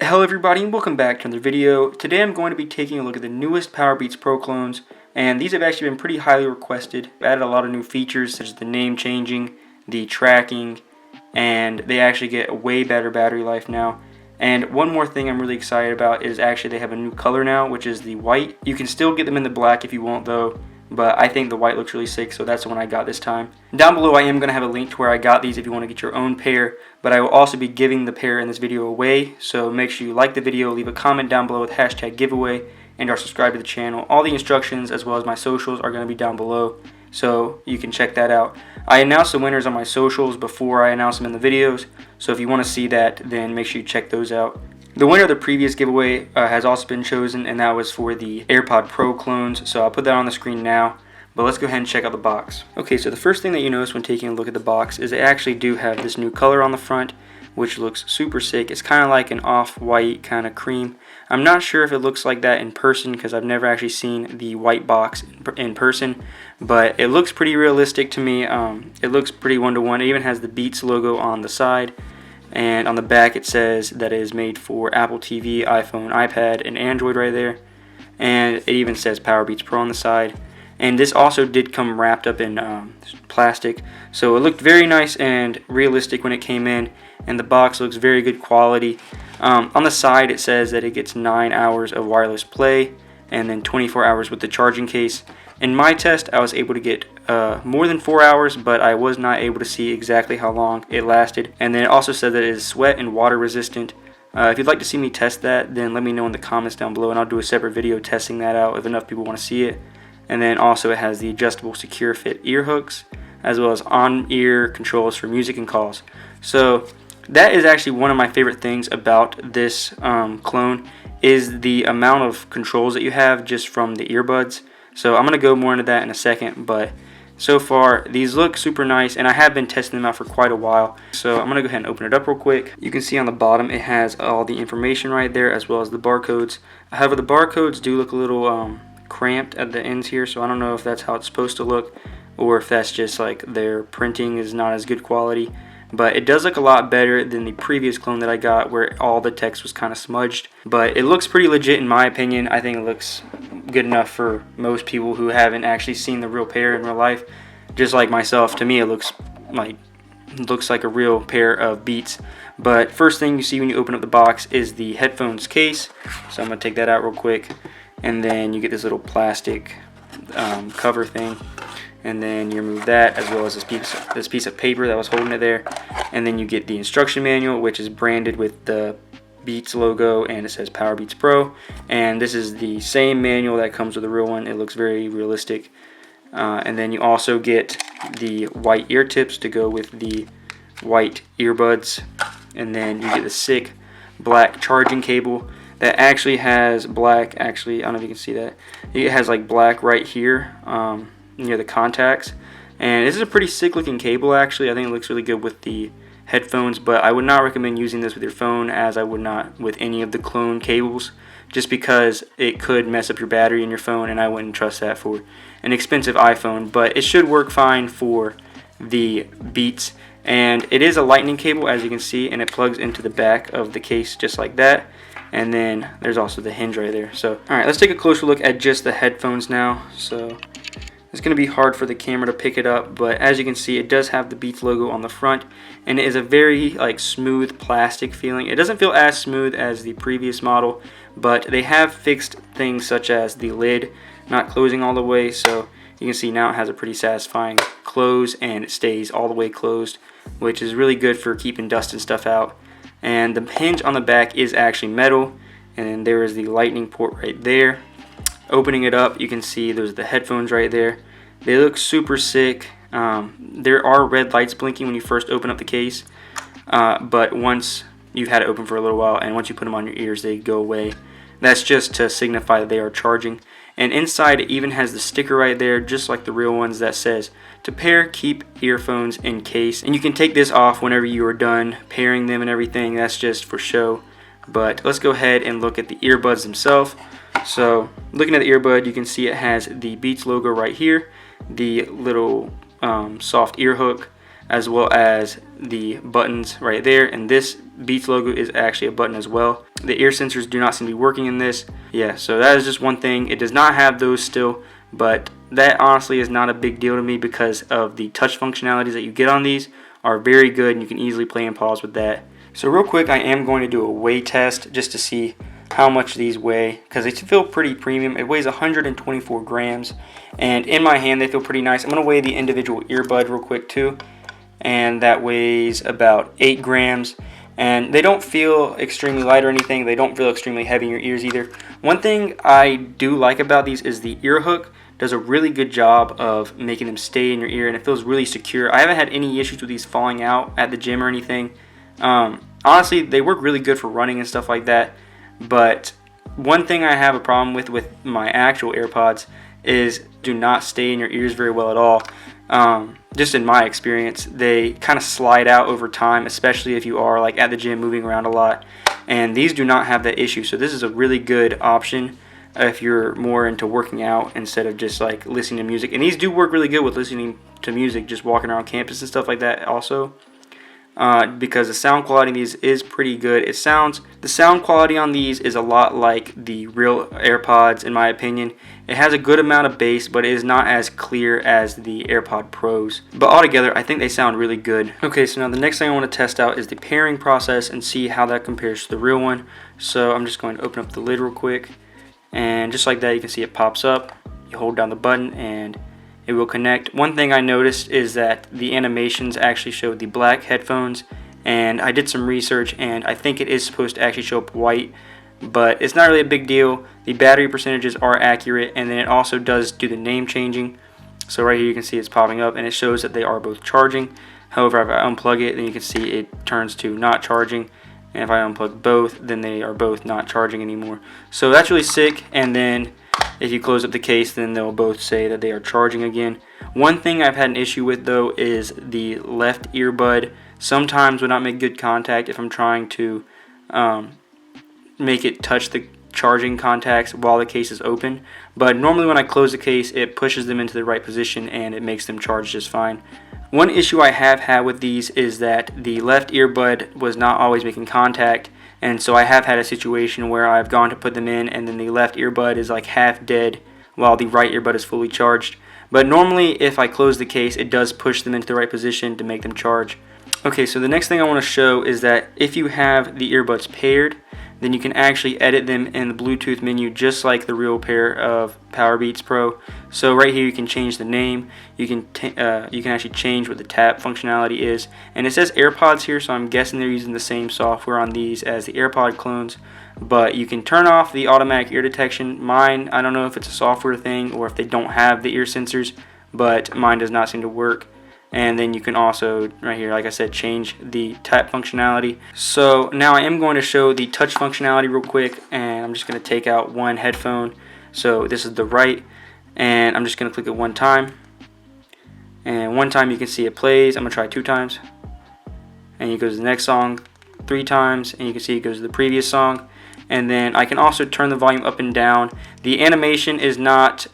Hello everybody and welcome back to another video. Today I'm going to be taking a look at the newest Powerbeats Pro clones, and these have actually been pretty highly requested. I've added a lot of new features such as the name changing, the tracking, and they actually get a way better battery life now. And one more thing I'm really excited about is actually they have a new color now, which is the white. You can still get them in the black if you want though, but I think the white looks really sick, so that's the one I got this time. Down below I am going to have a link to where I got these if you want to get your own pair, but I will also be giving the pair in this video away, so make sure you like the video, leave a comment down below with hashtag giveaway, and are subscribed to the channel. All the instructions as well as my socials are going to be down below, so you can check that out. I announce the winners on my socials before I announce them in the videos, so if you want to see that, then make sure you check those out. The winner of the previous giveaway has also been chosen, and that was for the AirPod Pro clones, so I'll put that on the screen now, but let's go ahead and check out the box. Okay, so the first thing that you notice when taking a look at the box is they actually do have this new color on the front, which looks super sick. It's kind of like an off-white kind of cream. I'm not sure if it looks like that in person because I've never actually seen the white box in person, but it looks pretty realistic to me. It looks pretty one-to-one. It even has the Beats logo on the side. And on the back it says that it is made for Apple TV, iPhone, iPad, and Android right there. And it even says Powerbeats Pro on the side. And this also did come wrapped up in plastic. So it looked very nice and realistic when it came in. And the box looks very good quality. On the side it says that it gets 9 hours of wireless play and then 24 hours with the charging case. In my test I was able to get more than 4 hours, but I was not able to see exactly how long it lasted. And then it also said that it is sweat and water resistant. If you'd like to see me test that, then let me know in the comments down below and I'll do a separate video testing that out if enough people want to see it. And then also it has the adjustable secure fit ear hooks as well as on-ear controls for music and calls. So that is actually one of my favorite things about this clone is the amount of controls that you have just from the earbuds. So I'm going to go more into that in a second, but so far these look super nice and I have been testing them out for quite a while. So I'm going to go ahead and open it up real quick. You can see on the bottom it has all the information right there as well as the barcodes. However, the barcodes do look a little cramped at the ends here, so I don't know if that's how it's supposed to look or if that's just like their printing is not as good quality. But it does look a lot better than the previous clone that I got where all the text was kind of smudged. But it looks pretty legit in my opinion. I think it looks good enough for most people who haven't actually seen the real pair in real life. Just like myself, to me it looks like a real pair of Beats. But first thing you see when you open up the box is the headphones case. So I'm going to take that out real quick. And then you get this little plastic cover thing. And then you remove that as well as this piece of paper that was holding it there. And then you get the instruction manual, which is branded with the Beats logo and it says Powerbeats Pro. And this is the same manual that comes with the real one. It looks very realistic. And then you also get the white ear tips to go with the white earbuds. And then you get the sick black charging cable that actually has black, I don't know if you can see that. It has like black right here. Near the contacts, and this is a pretty sick looking cable actually. I think it looks really good with the headphones, but I would not recommend using this with your phone as I would not with any of the clone cables, just because it could mess up your battery in your phone and I wouldn't trust that for an expensive iPhone. But it should work fine for the Beats, and it is a lightning cable as you can see, and it plugs into the back of the case just like that. And then there's also the hinge right there. So alright, let's take a closer look at just the headphones now. So it's going to be hard for the camera to pick it up, but as you can see it does have the Beats logo on the front, and it is a very smooth plastic feeling. It doesn't feel as smooth as the previous model, but they have fixed things such as the lid not closing all the way, so you can see now it has a pretty satisfying close and it stays all the way closed, which is really good for keeping dust and stuff out. And the hinge on the back is actually metal, and then there is the lightning port right there. Opening it up, you can see there's the headphones right there. They look super sick. There are red lights blinking when you first open up the case, but once you've had it open for a little while and once you put them on your ears, they go away. That's just to signify that they are charging. And inside it even has the sticker right there, just like the real ones, that says to pair, keep earphones in case. And you can take this off whenever you are done pairing them and everything. That's just for show. But let's go ahead and look at the earbuds themselves. So looking at the earbud, you can see it has the Beats logo right here, the little soft ear hook, as well as the buttons right there, and this Beats logo is actually a button as well. The ear sensors do not seem to be working in this. Yeah, so that is just one thing. It does not have those still, but that honestly is not a big deal to me because of the touch functionalities that you get on these are very good, and you can easily play and pause with that. So real quick, I am going to do a weigh test just to see how much these weigh, because they feel pretty premium. It weighs 124 grams, and in my hand they feel pretty nice. I'm going to weigh the individual earbud real quick too, and that weighs about 8 grams. And they don't feel extremely light or anything. They don't feel extremely heavy in your ears either. One thing I do like about these is the ear hook does a really good job of making them stay in your ear, and it feels really secure. I haven't had any issues with these falling out at the gym or anything. Honestly, they work really good for running and stuff like that. But one thing I have a problem with my actual AirPods is do not stay in your ears very well at all. Just in my experience, they kind of slide out over time, especially if you are like at the gym moving around a lot. And these do not have that issue. So this is a really good option if you're more into working out instead of just like listening to music. And these do work really good with listening to music, just walking around campus and stuff like that also. Because the sound quality on these is pretty good. The sound quality on these is a lot like the real AirPods in my opinion. It has a good amount of bass, but it is not as clear as the AirPod Pros. But altogether, I think they sound really good. Okay, so now the next thing I want to test out is the pairing process and see how that compares to the real one. So I'm just going to open up the lid real quick, and just like that you can see it pops up. You hold down the button and it will connect. One thing I noticed is that the animations actually showed the black headphones, and I did some research and I think it is supposed to actually show up white, but it's not really a big deal. The battery percentages are accurate, and then it also does do the name changing. So right here you can see it's popping up and it shows that they are both charging. However, if I unplug it, then you can see it turns to not charging, and if I unplug both, then they are both not charging anymore. So that's really sick. And then if you close up the case, then they'll both say that they are charging again. One thing I've had an issue with though is the left earbud sometimes will not make good contact if I'm trying to make it touch the charging contacts while the case is open. But normally when I close the case, it pushes them into the right position and it makes them charge just fine. One issue I have had with these is that the left earbud was not always making contact, and so I have had a situation where I've gone to put them in and then the left earbud is like half dead while the right earbud is fully charged. But normally if I close the case, it does push them into the right position to make them charge. Okay, so the next thing I want to show is that if you have the earbuds paired, then you can actually edit them in the Bluetooth menu just like the real pair of Powerbeats Pro. So right here you can change the name, you can actually change what the tap functionality is, and it says AirPods here, so I'm guessing they're using the same software on these as the AirPod clones. But you can turn off the automatic ear detection. Mine, I don't know if it's a software thing or if they don't have the ear sensors, but mine does not seem to work. And then you can also, right here, like I said, change the tap functionality. So now I am going to show the touch functionality real quick, and I'm just going to take out one headphone. So this is the right, and I'm just going to click it one time. And one time you can see it plays. I'm going to try 2 times. And it goes to the next song 3 times, and you can see it goes to the previous song. And then I can also turn the volume up and down. The animation is not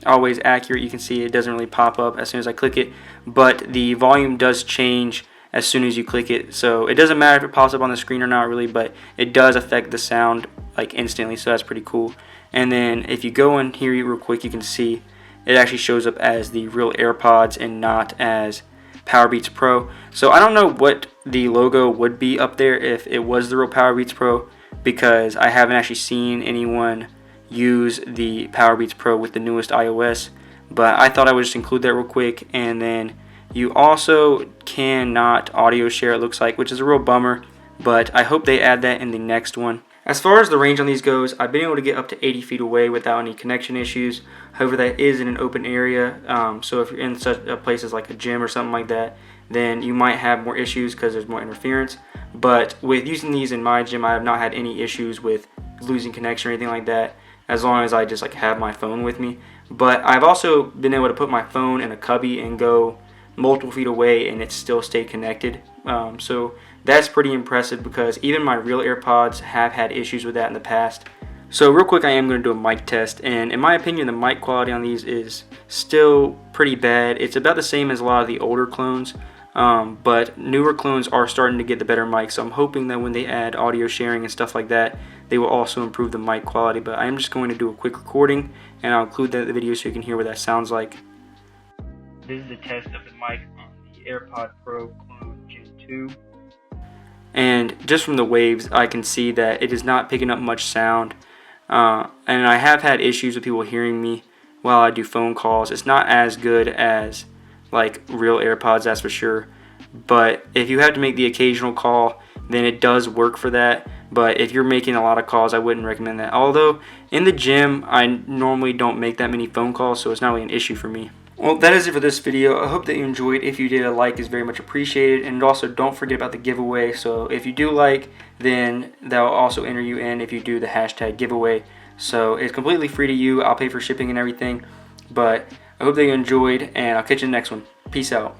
always accurate. You can see it doesn't really pop up as soon as I click it, but the volume does change as soon as you click it. So it doesn't matter if it pops up on the screen or not really, but it does affect the sound like instantly, so that's pretty cool. And then if you go in here real quick, you can see it actually shows up as the real AirPods and not as Powerbeats Pro. So I don't know what the logo would be up there if it was the real Powerbeats Pro, because I haven't actually seen anyone use the Powerbeats Pro with the newest iOS. But I thought I would just include that real quick. And then you also cannot audio share, it looks like, which is a real bummer, but I hope they add that in the next one. As far as the range on these goes, I've been able to get up to 80 feet away without any connection issues. However, that is in an open area, so if you're in such places like a gym or something like that, then you might have more issues because there's more interference. But with using these in my gym, I have not had any issues with losing connection or anything like that, as long as I just like have my phone with me. But I've also been able to put my phone in a cubby and go multiple feet away and it still stayed connected. So that's pretty impressive, because even my real AirPods have had issues with that in the past. So real quick, I am going to do a mic test, and in my opinion the mic quality on these is still pretty bad. It's about the same as a lot of the older clones, but newer clones are starting to get the better mic, so I'm hoping that when they add audio sharing and stuff like that, they will also improve the mic quality. But I'm just going to do a quick recording, and I'll include that in the video so you can hear what that sounds like. This is a test of the mic on the AirPod Pro clone Gen 2. And just from the waves, I can see that it is not picking up much sound. And I have had issues with people hearing me while I do phone calls. It's not as good as like real AirPods, that's for sure. But if you have to make the occasional call, then it does work for that. But if you're making a lot of calls, I wouldn't recommend that. Although in the gym, I normally don't make that many phone calls, so it's not really an issue for me. Well, that is it for this video. I hope that you enjoyed. If you did, a like is very much appreciated. And also, don't forget about the giveaway. So if you do like, then they'll also enter you in if you do the hashtag giveaway. So it's completely free to you. I'll pay for shipping and everything. But I hope that you enjoyed, and I'll catch you in the next one. Peace out.